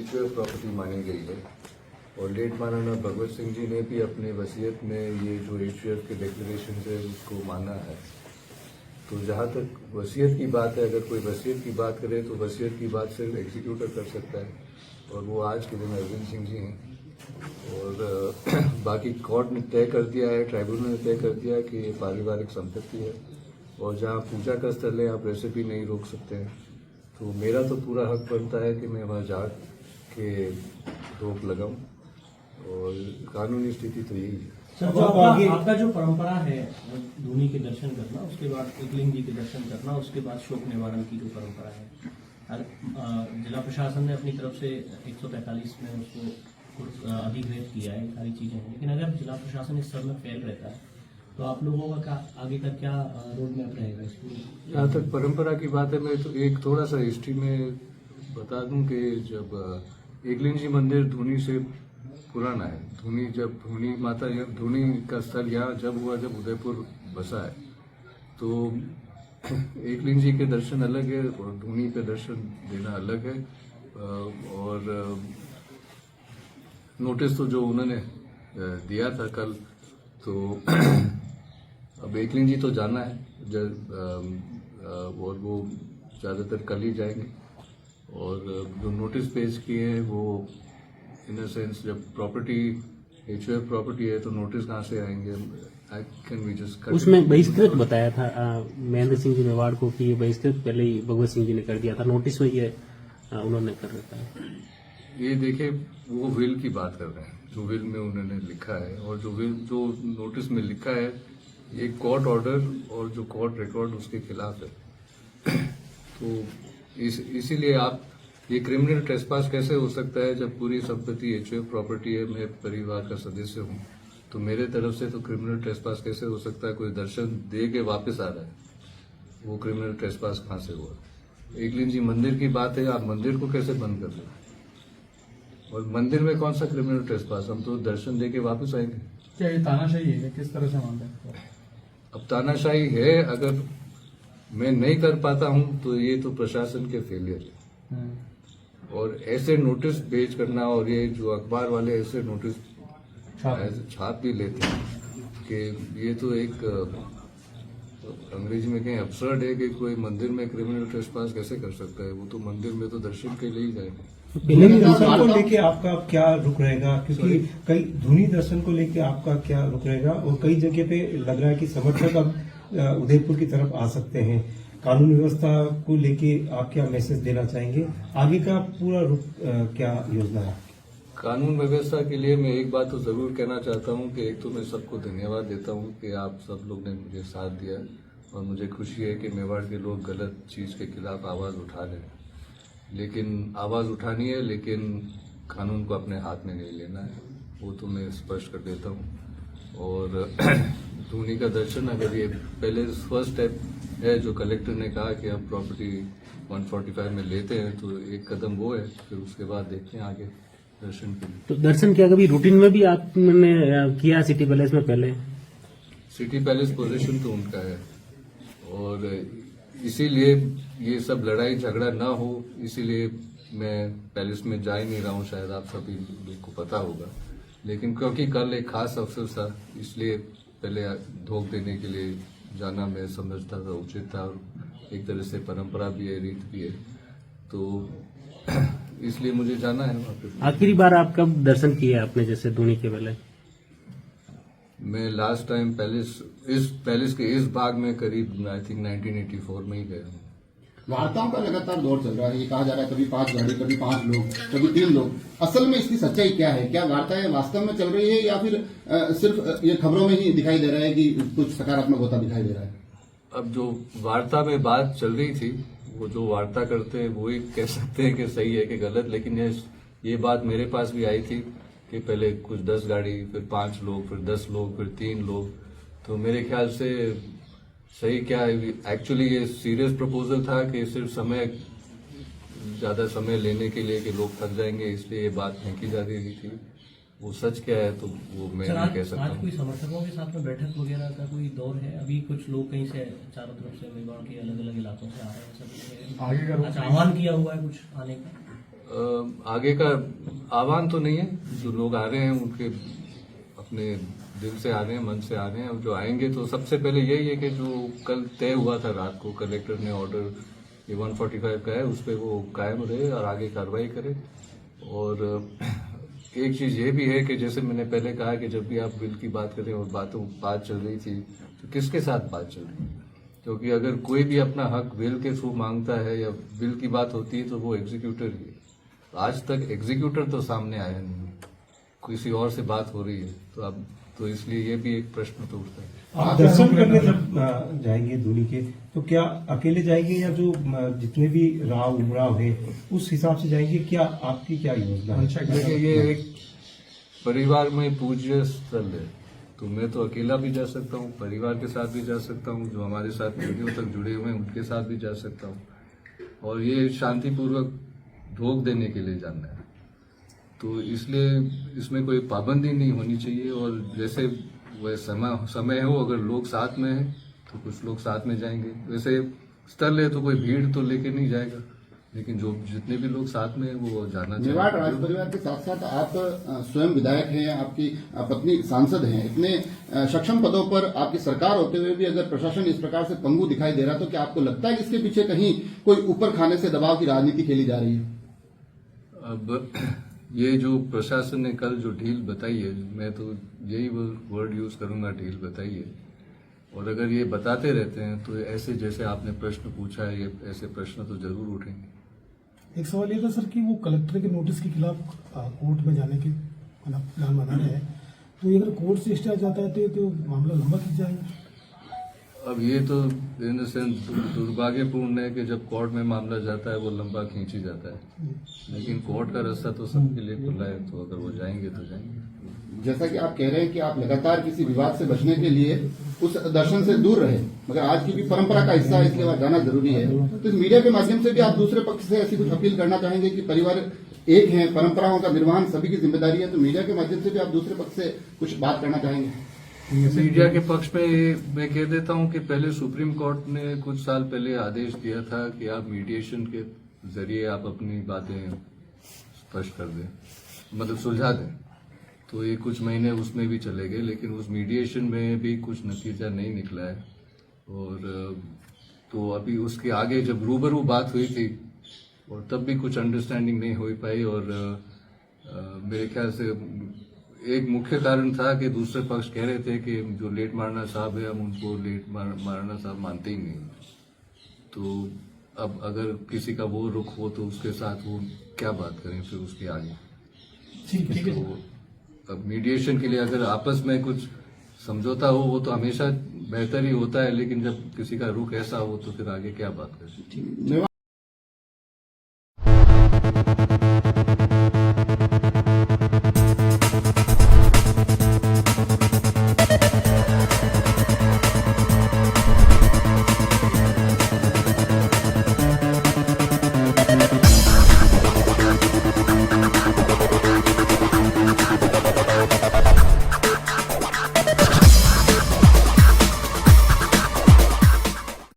HUF property मानी गई है और लेट महाराणा भगवत सिंह जी ने भी अपने वसीयत में ये जो एचयूएफ के डिक्लेरेशन है उसको माना है। तो जहाँ तक वसीयत की बात है, अगर कोई वसीयत की बात करे तो वसीयत की बात सिर्फ एग्जीक्यूटर कर सकता है और वो आज के दिन अरविंद सिंह जी हैं। और बाकी कोर्ट ने तय कर दिया है, ट्राइब्यूनल ने तय कर दिया है कि ये पारिवारिक संपत्ति है और जहाँ पूजा का स्थल है आप रेसिपी नहीं रोक सकते हैं। तो मेरा तो पूरा हक बनता है कि मैं वहाँ जा के रोक लगाऊं और कानूनी स्थिति तो यही है। सर, जो आपका जो परंपरा है धोनी के दर्शन करना, उसके बाद एकलिंग जी के दर्शन करना, उसके बाद शोक निवारण की जो परंपरा है, जिला प्रशासन ने अपनी तरफ से 143 में उसको अधिकृत किया है, सारी चीजें हैं, लेकिन अगर जिला प्रशासन इस सब में फेल रहता है तो आप लोगों का आगे का क्या रोड मैप रहेगा इसको? जहाँ तक परंपरा की बात है, मैं तो एक थोड़ा सा हिस्ट्री में बता दूं कि जब एकलिंग जी मंदिर धोनी से पुराना है। धोनी माता धोनी का स्थल यहाँ जब हुआ जब उदयपुर बसा है, तो एकलिंग जी के दर्शन अलग है और धोनी पे दर्शन देना अलग है। और नोटिस तो जो उन्होंने दिया था कल, तो अब एकलिंग जी तो जाना है और वो ज़्यादातर कल ही जाएंगे। और जो नोटिस पेश किए हैं वो इन अ सेंस जब प्रॉपर्टी एचयूएफ प्रॉपर्टी है तो नोटिस कहाँ से आएंगे? उसमें बहिष्कृत बताया था महेंद्र सिंह जी मेवाड़ को कि ये बहिष्कृत पहले ही भगवत सिंह जी ने कर दिया था, नोटिस में ये उन्होंने कर रखा है। ये देखिए, वो विल की बात कर रहे हैं, जो विल में उन्होंने लिखा है और जो नोटिस में लिखा है ये कोर्ट ऑर्डर और जो कोर्ट रिकॉर्ड उसके खिलाफ है। तो इसीलिए आप ये क्रिमिनल ट्रेसपास कैसे हो सकता है जब पूरी संपत्ति एचयूएफ प्रॉपर्टी है, मैं परिवार का सदस्य हूँ, तो मेरे तरफ से तो क्रिमिनल ट्रेसपास कैसे हो सकता है? कोई दर्शन दे के वापस आ रहा है, वो क्रिमिनल ट्रेसपास कहाँ से हुआ? एकलिंग जी मंदिर की बात है, आप मंदिर को कैसे बंद कर रहे हैं? और मंदिर में कौन सा क्रिमिनल ट्रेसपास? हम तो दर्शन दे के वापस आएंगे। क्या ये तानाशाही है? किस तरह से मानते हैं? अब तानाशाही है, अगर मैं नहीं कर पाता हूं तो ये तो प्रशासन के फेलियर है। और ऐसे नोटिस पेश करना, और ये जो अखबार वाले ऐसे नोटिस छाप भी लेते हैं कि ये तो एक अंग्रेजी में कहीं अब्सर्ड है कि कोई मंदिर में क्रिमिनल ट्रेसपास कैसे कर सकता है? वो तो मंदिर में तो दर्शन के लिए ही जाएंगे। धोनी दर्शन को लेके आपका क्या रुख रहेगा? क्योंकि कई धोनी दर्शन को लेके आपका क्या रुख रहेगा? और कई जगह पे लग रहा है कि समर्थक अब उदयपुर की तरफ आ सकते हैं। कानून व्यवस्था को लेके आप क्या मैसेज देना चाहेंगे? आगे का पूरा रुख क्या योजना है? कानून व्यवस्था के लिए मैं एक बात तो जरूर कहना चाहता हूं कि एक तो मैं सबको धन्यवाद देता हूं कि आप सब लोग ने मुझे साथ दिया और मुझे खुशी है कि मेवाड़ के लोग गलत चीज के खिलाफ आवाज उठा रहे हैं। लेकिन आवाज उठानी है, लेकिन कानून को अपने हाथ में नहीं लेना है, वो तो मैं स्पष्ट कर देता हूँ। और धोनी का दर्शन अगर ये पहले फर्स्ट स्टेप है जो कलेक्टर ने कहा कि हम प्रॉपर्टी 145 में लेते हैं, तो एक कदम वो है, फिर उसके बाद देखते हैं आगे दर्शन के लिए। तो दर्शन क्या कभी रूटीन में भी आपने किया सिटी पैलेस में? पहले सिटी पैलेस पोजीशन तो उनका है और इसीलिए ये सब लड़ाई झगड़ा ना हो, इसीलिए मैं पैलेस में जा ही नहीं रहा हूँ, शायद आप सभी लोग को पता होगा। लेकिन क्योंकि कल एक खास अवसर था, इसलिए पहले धोख देने के लिए जाना मैं समझता था उचित था, और एक तरह से परंपरा भी है, रीत भी है, तो इसलिए मुझे जाना है वहाँ पे। आखिरी बार आप कब दर्शन किए आपने जैसे धोनी के पहले? मैं लास्ट टाइम पैलेस के इस भाग में करीब आई थिंक 1984 में ही गया हूँ। वार्ताओं का लगातार दौर चल रहा है, ये कहा जा रहा है कभी 5 गाड़ी, कभी 5 लोग, कभी 3 लोग। असल में इसकी सच्चाई क्या है? क्या वार्ताएं वास्तव में चल रही है या फिर सिर्फ ये खबरों में ही दिखाई दे रहा है कि कुछ सकारात्मक होता दिखाई दे रहा है? अब जो वार्ता में बात चल रही थी, वो जो वार्ता करते हैं वो ही कह सकते हैं कि सही है कि गलत, लेकिन ये बात मेरे पास भी आई थी कि पहले कुछ 10 गाड़ी, फिर 5 लोग, फिर 10 लोग, फिर 3 लोग। तो मेरे ख्याल से सही क्या है, एक्चुअली ये सीरियस प्रपोजल था कि सिर्फ ज्यादा समय लेने के लिए कि लोग थक जाएंगे, इसलिए ये बात फेंकी जा रही थी। वो सच क्या है तो वो मैं नहीं कह सकता। आज कोई समर्थकों के साथ में बैठक वगैरह का कोई दौर है? अभी कुछ लोग कहीं से चारों तरफ से मेवाड़ के अलग अलग इलाकों से आ रहे हैं, सब आगे का आह्वान किया हुआ है कुछ आने का? आगे का आह्वान तो नहीं है, जो लोग आ रहे हैं उनके अपने दिल से आ रहे हैं, मन से आ रहे हैं, और जो आएंगे तो सबसे पहले यही है कि जो कल तय हुआ था रात को, कलेक्टर ने ऑर्डर ये 145 का है, उस पर वो कायम रहे और आगे कार्रवाई करे। और एक चीज ये भी है कि जैसे मैंने पहले कहा कि जब भी आप बिल की बात करें और बात चल रही थी तो किसके साथ बात चल रही है, क्योंकि अगर कोई भी अपना हक बिल के थ्रू मांगता है या बिल की बात होती है तो वो एग्जीक्यूटर ही है। आज तक एग्जीक्यूटर तो सामने आया नहीं, किसी और से बात हो रही है, तो अब तो इसलिए ये भी एक प्रश्न तो उठता है। आप दर्शन करने जब जाएंगे धोनी के, तो क्या अकेले जाएंगे या जो जितने भी राव उमराव है उस हिसाब से जाएंगे? क्या आपकी क्या योजना है? देखिए, ये एक परिवार में पूज्य स्थल है, तो मैं तो अकेला भी जा सकता हूँ, परिवार के साथ भी जा सकता हूँ, जो हमारे साथ पीढ़ियों तक जुड़े हुए हैं उनके साथ भी जा सकता हूँ, और ये शांतिपूर्वक ढोक देने के लिए जाना है। तो इसलिए इसमें कोई पाबंदी नहीं होनी चाहिए, और जैसे वह समय हो, अगर लोग साथ में हैं तो कुछ लोग साथ में जाएंगे। वैसे स्थल है तो कोई भीड़ तो लेके नहीं जाएगा, लेकिन जो जितने भी लोग साथ में हैं वो जाना चाहिए। मेवाड़ राज परिवार के साथ साथ आप स्वयं विधायक हैं, आपकी पत्नी सांसद हैं, इतने सक्षम पदों पर आपकी सरकार होते हुए भी अगर प्रशासन इस प्रकार से पंगु दिखाई दे रहा, तो क्या आपको लगता है कि इसके पीछे कहीं कोई ऊपर खाने से दबाव की राजनीति खेली जा रही है? अब ये जो प्रशासन ने कल जो ढील बताई है, मैं तो यही वर्ड यूज करूंगा, ढील बताई है। और अगर ये बताते रहते हैं तो ऐसे जैसे आपने प्रश्न पूछा है, ये ऐसे प्रश्न तो जरूर उठेंगे। एक सवाल ये था सर कि वो कलेक्टर के नोटिस के खिलाफ कोर्ट में जाने के प्लान बना रहे हैं, तो ये अगर कोर्ट से स्टे आ जाता है तो मामला लंबा खिंच जाएगा। अब ये तो इन द सेंस दुर्भाग्यपूर्ण है कि जब कोर्ट में मामला जाता है वो लंबा खींची जाता है, लेकिन कोर्ट का रास्ता तो सबके लिए खुला है, तो अगर वो जाएंगे तो जाएंगे। जैसा कि आप कह रहे हैं कि आप लगातार किसी विवाद से बचने के लिए उस दर्शन से दूर रहे, मगर आज की भी परंपरा का हिस्सा है, इसलिए वहां जाना जरूरी है। तो इस मीडिया के माध्यम से भी आप दूसरे पक्ष से ऐसी कुछ अपील करना चाहेंगे कि परिवार एक है, परंपराओं का निर्वहन सभी की जिम्मेदारी है, तो मीडिया के माध्यम से भी आप दूसरे पक्ष से कुछ बात करना चाहेंगे? मीडिया के पक्ष में मैं कह देता हूं कि पहले सुप्रीम कोर्ट ने कुछ साल पहले आदेश दिया था कि आप मीडिएशन के जरिए आप अपनी बातें स्पष्ट कर दें, मतलब सुलझा दें। तो ये कुछ महीने उसमें भी चले गए, लेकिन उस मीडिएशन में भी कुछ नतीजा नहीं निकला है। और तो अभी उसके आगे जब रूबरू बात हुई थी और तब भी कुछ अंडरस्टैंडिंग नहीं हो पाई, और मेरे ख्याल से एक मुख्य कारण था कि दूसरे पक्ष कह रहे थे कि जो लेट मारना साहब है, हम उनको लेट मारना साहब मानते ही नहीं। तो अब अगर किसी का वो रुख हो तो उसके साथ वो क्या बात करें फिर उसके आगे। ठीक है। तो अब मीडिएशन के लिए अगर आपस में कुछ समझौता हो वो तो हमेशा बेहतर ही होता है, लेकिन जब किसी का रुख ऐसा हो तो फिर आगे क्या बात करें।